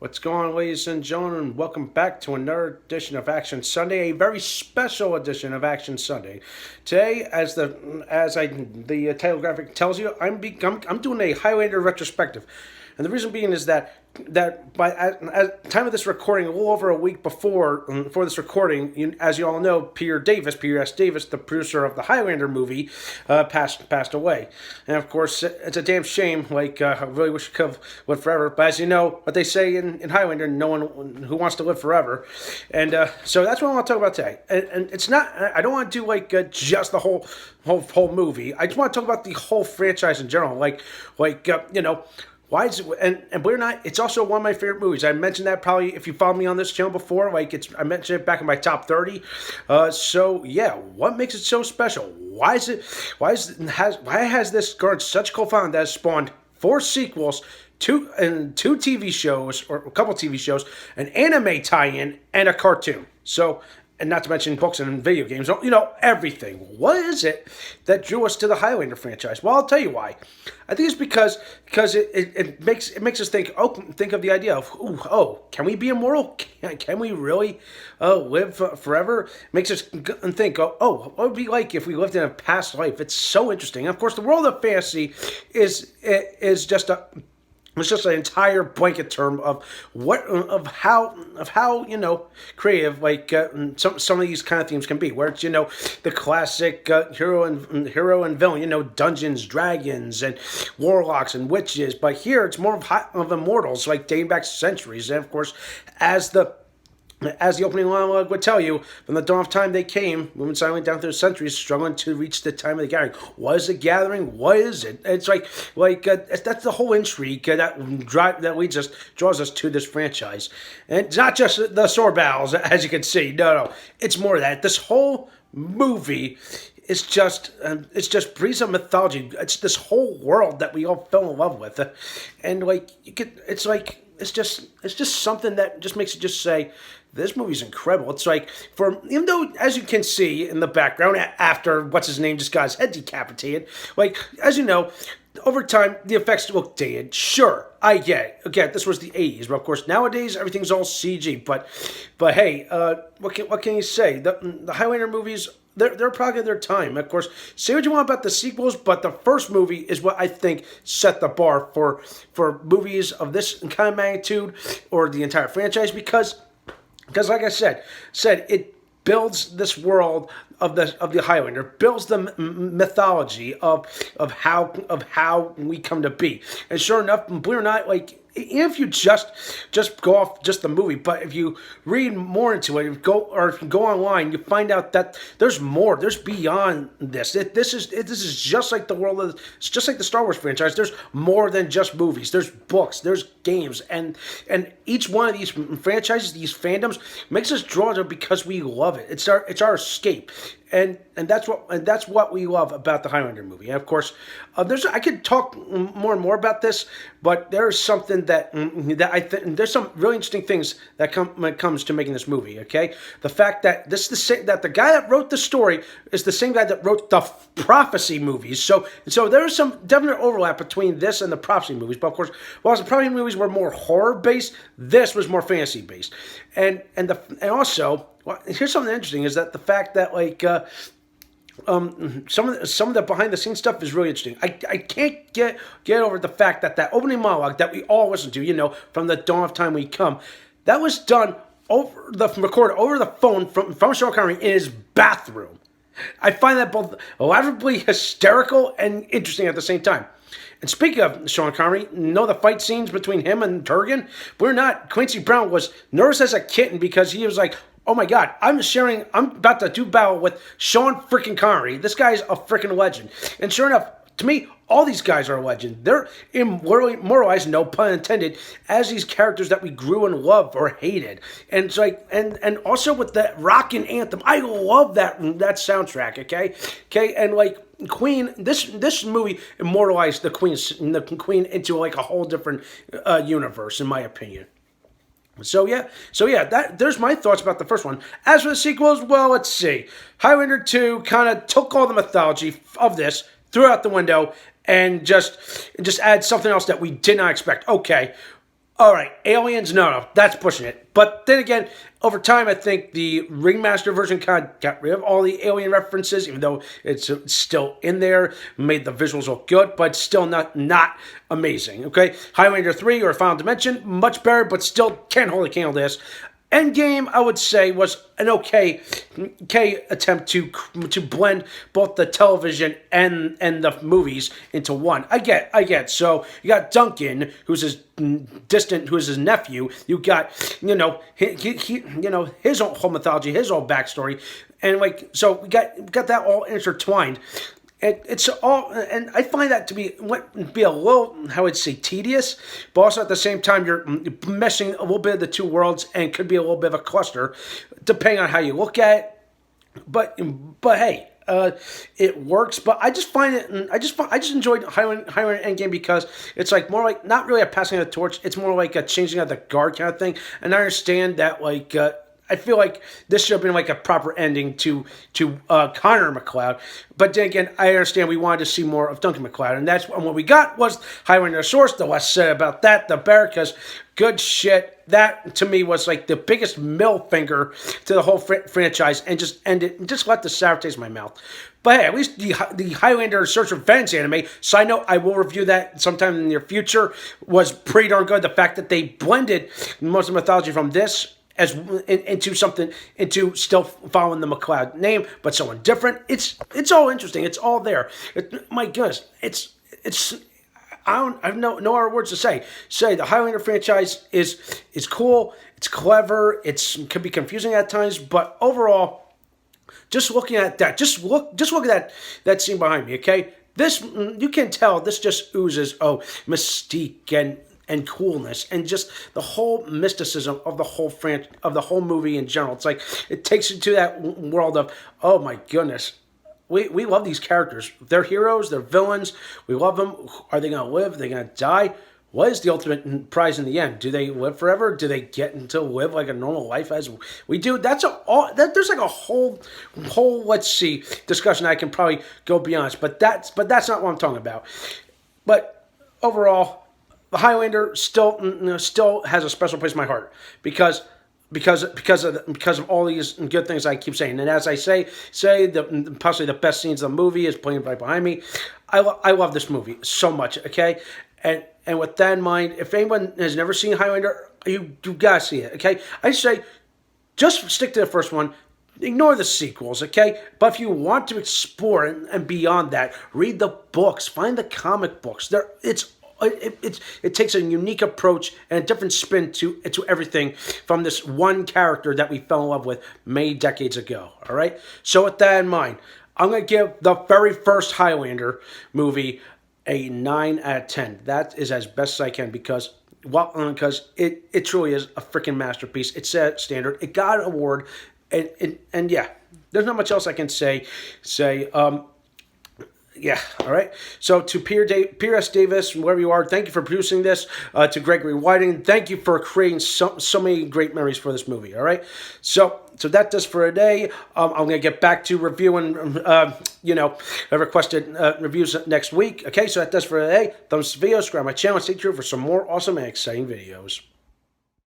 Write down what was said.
What's going on, ladies and gentlemen? Welcome back to another edition of Action Sunday, a very special edition of Action Sunday. Today, as the title graphic tells you, I'm doing a Highlander retrospective, and the reason being is that by at the time of this recording, a little over a week before this recording, as you all know, Peter S. Davis, the producer of the Highlander movie, passed away. And of course, it's a damn shame. I really wish he could have lived forever. But as you know, what they say in Highlander, no one who wants to live forever. And so that's what I want to talk about today. And it's not. I don't want to do just the whole movie. I just want to talk about the whole franchise in general. Why is it, and believe it or not, it's also one of my favorite movies. I mentioned that probably if you followed me on this channel before. I mentioned it back in my top 30. So yeah, what makes it so special? Why has this garnered such cool following that has spawned 4 sequels, two TV shows, or a couple TV shows, an anime tie-in, and a cartoon. So, and not to mention books and video games, everything. What is it that drew us to the Highlander franchise? Well, I'll tell you why. I think it's because it makes us think of the idea of, can we be immortal? Can we really live forever? It makes us think, what would it be like if we lived in a past life? It's so interesting. And of course, the world of fantasy is just a... It's just an entire blanket term of how creative some of these kind of themes can be. Where it's the classic hero and villain, dungeons, dragons, and warlocks and witches. But here it's more of immortals, dating back centuries. And of course, as the opening monologue would tell you, from the dawn of time they came, moving silently down through the centuries, struggling to reach the time of the gathering. What is the gathering? What is it? It's that's the whole intrigue that draws us to this franchise. And it's not just the sword battles, as you can see. No, it's more of that. This whole movie is just breeds of mythology. It's this whole world that we all fell in love with, and it's just something that just makes you just say, this movie's incredible. It's even though, as you can see in the background, after what's-his-name just got his head decapitated, as you know, over time, the effects look dated. Sure, I get it. Again, this was the 80s, but of course, nowadays, everything's all CG. But hey, what can you say? The Highlander movies, they're a product of their time. Of course, say what you want about the sequels, but the first movie is what I think set the bar for movies of this kind of magnitude, or the entire franchise, because like I said, it builds this world of the Highlander, builds the mythology of how we come to be. And sure enough, believe it or not, if you just go off just the movie, but if you read more into it, if you go online, you find out that there's more. There's beyond this. This is just like the world of. It's just like the Star Wars franchise. There's more than just movies. There's books. There's games, and each one of these franchises, these fandoms, makes us draw to it because we love it. It's our escape. And that's what we love about the Highlander movie. And of course, I could talk more and more about this, but there is something that I think there's some really interesting things that when it comes to making this movie. Okay, the fact that that the guy that wrote the story is the same guy that wrote the Prophecy movies. So there is some definite overlap between this and the Prophecy movies. But of course, while the Prophecy movies were more horror based, this was more fantasy based. And also, well, here's something interesting: is that the fact that some of the behind the scenes stuff is really interesting. I can't get over the fact that opening monologue that we all listen to, from the dawn of time we come, that was done recorded over the phone from Sean Connery in his bathroom. I find that both elaborately hysterical and interesting at the same time. And speaking of Sean Connery, the fight scenes between him and Turgan? We're not. Quincy Brown was nervous as a kitten because he was like, oh my God, I'm about to do battle with Sean freaking Connery. This guy's a freaking legend. And sure enough, to me, all these guys are a legend. They're immortalized, no pun intended, as these characters that we grew and loved or hated. And it's and also with that rockin' anthem, I love that soundtrack. Okay, and Queen, this movie immortalized the Queen into a whole different universe, in my opinion. So yeah, there's my thoughts about the first one. As for the sequels, well, let's see. Highlander 2 kind of took all the mythology of this, threw it out the window, and just add something else that we did not expect. Okay, All right, Aliens, no, that's pushing it. But then again, over time, I think the remaster version kind of got rid of all the Alien references, even though it's still in there, made the visuals look good, but still not amazing. Okay, Highlander 3 or Final Dimension, much better, but still can't hold a candle to this. Endgame, I would say, was an okay attempt to blend both the television and the movies into one. I get. So you got Duncan, who's his nephew. You got his whole mythology, his whole backstory, and so we got that all intertwined. It's all, and I find that to be a little, how I'd say, tedious, but also at the same time you're meshing a little bit of the two worlds, and could be a little bit of a cluster, depending on how you look at it. But hey, it works. But I just find it. I just enjoyed Highlander Endgame because it's more like not really a passing of the torch. It's more like a changing of the guard kind of thing. And I understand that I feel like this should have been a proper ending to Connor McLeod. But then again, I understand we wanted to see more of Duncan McLeod. And that's what we got was Highlander Source. The less said about that, the better, because good shit. That, to me, was the biggest middle finger to the whole franchise, and just end it, and just let the sour taste in my mouth. But hey, at least the Highlander Search for Vengeance anime, side note, I will review that sometime in the near future, was pretty darn good. The fact that they blended most of the mythology from this into still following the McLeod name, but someone different. It's all interesting. It's all there. My goodness, it's. I have no other words to say. The Highlander franchise is cool. It's clever. It could be confusing at times, but overall, just looking at that, just look at that scene behind me. Okay, this, you can tell this just oozes mystique and coolness, and just the whole mysticism of the whole movie in general. It's it takes you to that world of, oh my goodness, we love these characters. They're heroes, they're villains. We love them. Are they going to live? Are they going to die? What is the ultimate prize in the end? Do they live forever? Do they get to live like a normal life as we do? There's a whole let's see discussion I can probably go beyond, but that's not what I'm talking about. But overall, the Highlander still has a special place in my heart because of all these good things I keep saying. And as I say possibly the best scenes of the movie is playing right behind me. I love this movie so much. Okay, and with that in mind, if anyone has never seen Highlander, you gotta see it. Okay, I say just stick to the first one. Ignore the sequels, okay? But if you want to explore and beyond that, read the books, find the comic books. It takes a unique approach and a different spin to everything from this one character that we fell in love with many decades ago. All right. So with that in mind, I'm going to give the very first Highlander movie a 9 out of 10. That is as best as I can because it truly is a freaking masterpiece. It's set standard. It got an award, and yeah, there's not much else I can say. Yeah, all right. So to Pierre S. Davis, wherever you are, thank you for producing this. To Gregory Whiting, thank you for creating so many great memories for this movie, all right? So that does for today. I'm going to get back to reviewing, requested reviews next week. Okay, so that does for today. Thumbs up the video, subscribe to my channel, and stay tuned for some more awesome and exciting videos.